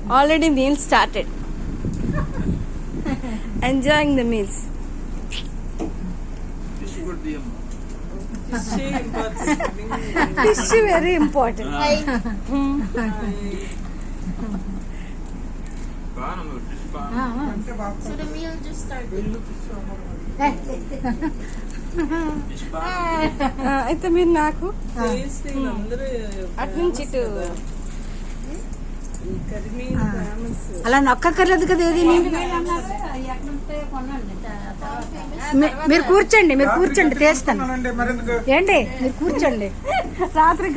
Already meal started. Enjoying the meals. Fish very important. So the meal just started. అయితే మీరు నాకు అటు నుంచి ఇటు అలా నొక్కర్లేదు కదా ఏది. మీరు కూర్చోండి, మీరు కూర్చోండి, తీస్తాను. ఏంటి మీరు కూర్చోండి, రాత్రి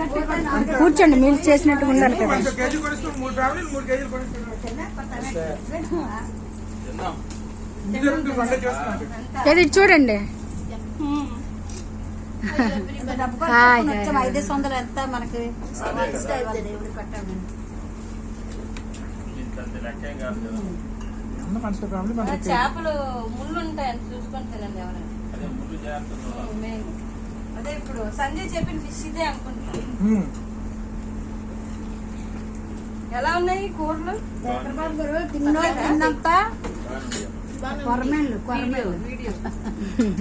కూర్చోండి, మీరు చేసినట్టు ఉండాలి కదా. ఏది చూడండి. 500 ఎంత మనకి చేపలు ముళ్ళు ఉంటాయని చూసుకొని తినండి ఎవరైనా. అదే ఇప్పుడు సంజయ్ చెప్పిన ఫిష్ ఇదే అనుకుంటున్నాను. ఎలా ఉన్నాయి కూరలు? తిన్నంత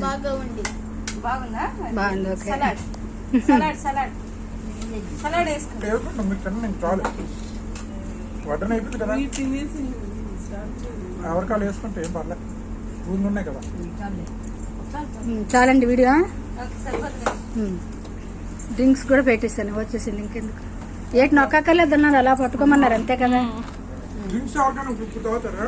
బాగా ఉంది. బాగుందా? బాగుంది. సలాడ్ సలాడ్ సలాడ్ సలాడ్ వేసుకుంటాం. వడ్డన అయిపోయింది కదా, ఎవరికాలు వేసుకుంటే ఏం పర్లేదు, ఊళ్ళు ఉన్నాయి కదా. చాలండి వీడియో. డ్రింక్స్ కూడా పెట్టేస్తాను, వచ్చేసింది. ఇంకెందుకు ఏటి నొక్కర్లేదు అన్నారు, అలా పట్టుకోమన్నారు అంతే కదా. డ్రింక్స్ ఎవరికైనా తాగుతారా?